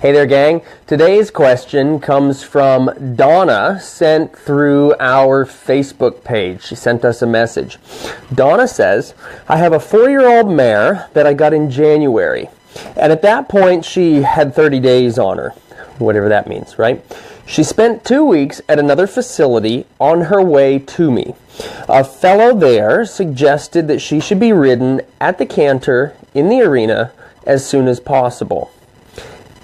Hey there, gang. Today's question comes from Donna, sent through our Facebook page. She sent us a message. Donna says, I have a 4-year-old mare that I got in January. And at that point, she had 30 days on her, whatever that means, right? She spent 2 weeks at another facility on her way to me. A fellow there suggested that she should be ridden at the canter in the arena as soon as possible.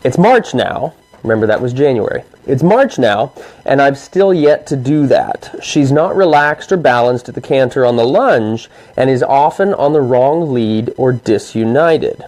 It's March now. Remember, that was January. It's March now, and I've still yet to do that. She's not relaxed or balanced at the canter on the lunge and is often on the wrong lead or disunited.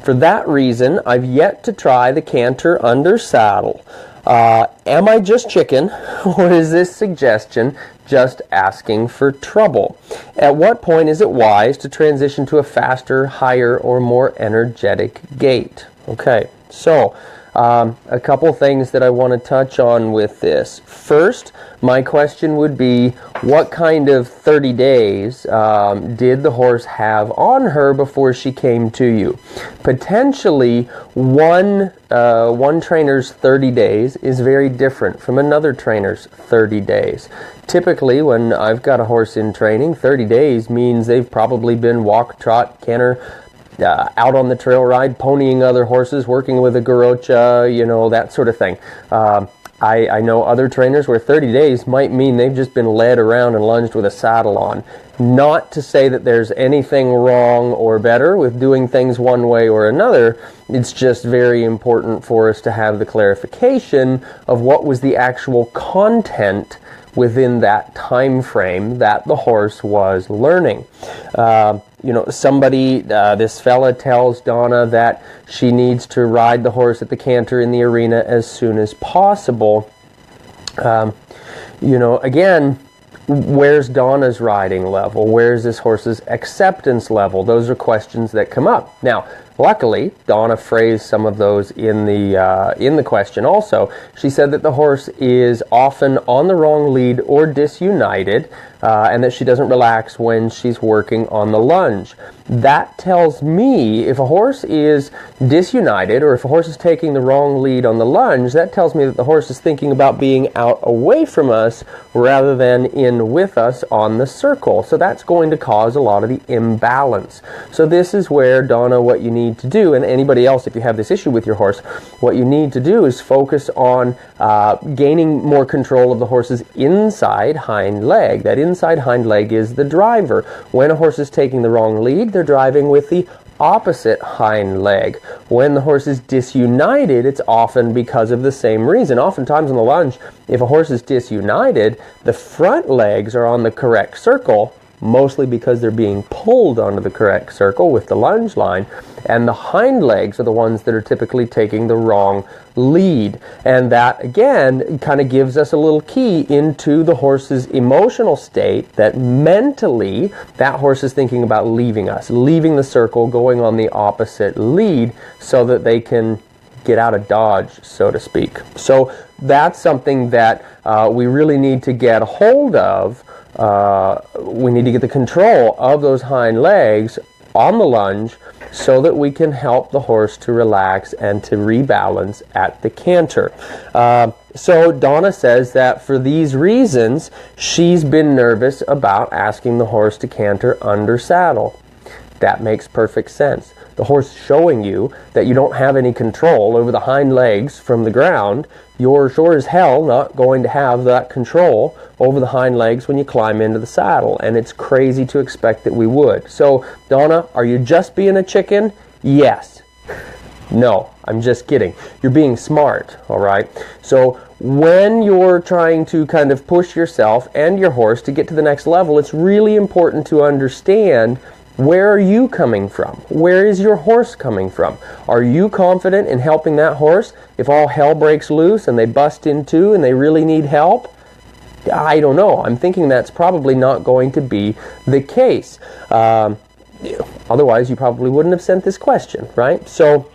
For that reason, I've yet to try the canter under saddle. Am I just chicken, or is this suggestion just asking for trouble? At what point is it wise to transition to a faster, higher, or more energetic gait? Okay, so a couple things that I want to touch on with this. First, my question would be, what kind of 30 days did the horse have on her before she came to you? Potentially, one trainer's 30 days is very different from another trainer's 30 days. Typically, when I've got a horse in training, 30 days means they've probably been walk, trot, canter, out on the trail ride, ponying other horses, working with a garocha, that sort of thing. I know other trainers where 30 days might mean they've just been led around and lunged with a saddle on. Not to say that there's anything wrong or better with doing things one way or another. It's just very important for us to have the clarification of what was the actual content within that time frame that the horse was learning. This fella tells Donna that she needs to ride the horse at the canter in the arena as soon as possible. Again, where's Donna's riding level? Where's this horse's acceptance level? Those are questions that come up. Now, luckily, Donna phrased some of those in the question also. She said that the horse is often on the wrong lead or disunited, and that she doesn't relax when she's working on the lunge. That tells me if a horse is disunited or if a horse is taking the wrong lead on the lunge, that tells me that the horse is thinking about being out away from us rather than in with us on the circle. So that's going to cause a lot of the imbalance. So this is where, Donna, what you need to do, and anybody else, if you have this issue with your horse, what you need to do is focus on gaining more control of the horse's inside hind leg. That inside hind leg is the driver. When a horse is taking the wrong lead, they're driving with the opposite hind leg. When the horse is disunited, it's often because of the same reason. Oftentimes on the lunge, if a horse is disunited, the front legs are on the correct circle, mostly because they're being pulled onto the correct circle with the lunge line, and the hind legs are the ones that are typically taking the wrong lead. And that, again, kind of gives us a little key into the horse's emotional state, that mentally that horse is thinking about leaving us, leaving the circle, going on the opposite lead so that they can get out of dodge, so to speak. So that's something that we really need to get a hold of. We need to get the control of those hind legs on the lunge so that we can help the horse to relax and to rebalance at the canter. So Donna says that for these reasons, she's been nervous about asking the horse to canter under saddle. That makes perfect sense. The horse showing you that you don't have any control over the hind legs from the ground, you're sure as hell not going to have that control over the hind legs when you climb into the saddle, and it's crazy to expect that we would. So, Donna, are you just being a chicken? Yes. No, I'm just kidding. You're being smart, all right? So, when you're trying to kind of push yourself and your horse to get to the next level, it's really important to understand, where are you coming from? Where is your horse coming from? Are you confident in helping that horse if all hell breaks loose and they bust in two and they really need help? I don't know. I'm thinking that's probably not going to be the case. Otherwise, you probably wouldn't have sent this question, right? So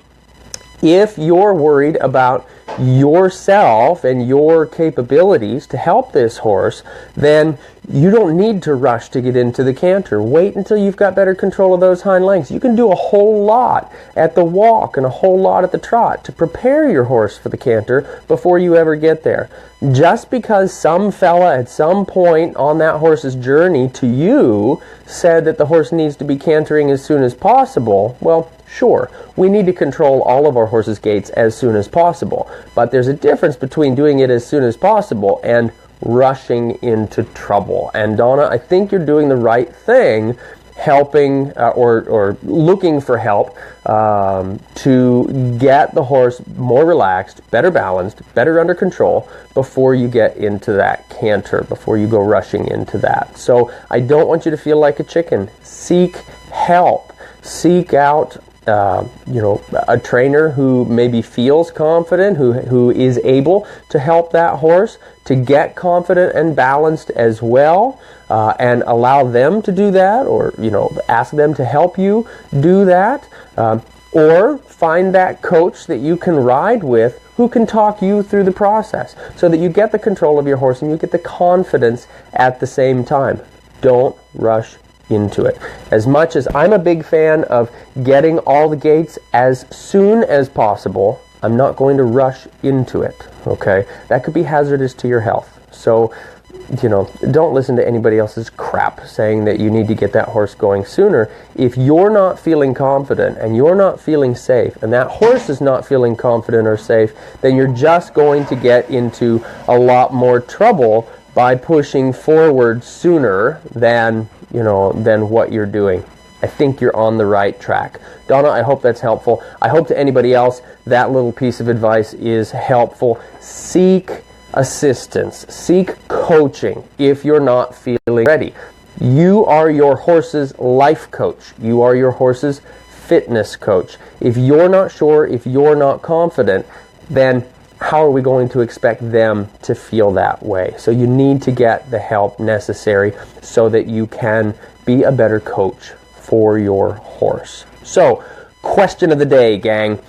If you're worried about yourself and your capabilities to help this horse, then you don't need to rush to get into the canter. Wait until you've got better control of those hind legs. You can do a whole lot at the walk and a whole lot at the trot to prepare your horse for the canter before you ever get there. Just because some fella at some point on that horse's journey to you said that the horse needs to be cantering as soon as possible, well, sure, we need to control all of our horse's gaits as soon as possible. But there's a difference between doing it as soon as possible and rushing into trouble. And Donna, I think you're doing the right thing, helping or looking for help to get the horse more relaxed, better balanced, better under control before you get into that canter, before you go rushing into that. So I don't want you to feel like a chicken. Seek help. Seek out a trainer who maybe feels confident, who is able to help that horse to get confident and balanced as well, and allow them to do that, or ask them to help you do that, or find that coach that you can ride with who can talk you through the process so that you get the control of your horse and you get the confidence at the same time. Don't rush into it. As much as I'm a big fan of getting all the gaits as soon as possible, I'm not going to rush into it, okay? That could be hazardous to your health. So, don't listen to anybody else's crap saying that you need to get that horse going sooner. If you're not feeling confident and you're not feeling safe and that horse is not feeling confident or safe, then you're just going to get into a lot more trouble by pushing forward sooner than what you're doing. I think you're on the right track. Donna, I hope that's helpful. I hope to anybody else that little piece of advice is helpful. Seek assistance. Seek coaching if you're not feeling ready. You are your horse's life coach. You are your horse's fitness coach. If you're not sure, if you're not confident, then how are we going to expect them to feel that way? So you need to get the help necessary so that you can be a better coach for your horse. So, question of the day, gang.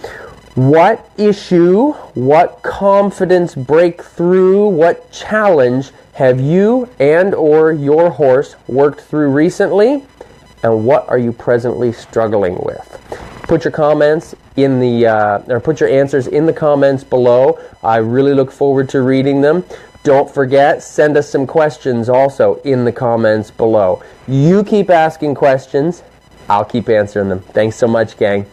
What issue, what confidence breakthrough, what challenge have you and or your horse worked through recently? And what are you presently struggling with? Put your comments in the put your answers in the comments below. I really look forward to reading them. Don't forget, send us some questions also in the comments below. You keep asking questions, I'll keep answering them. Thanks so much, gang.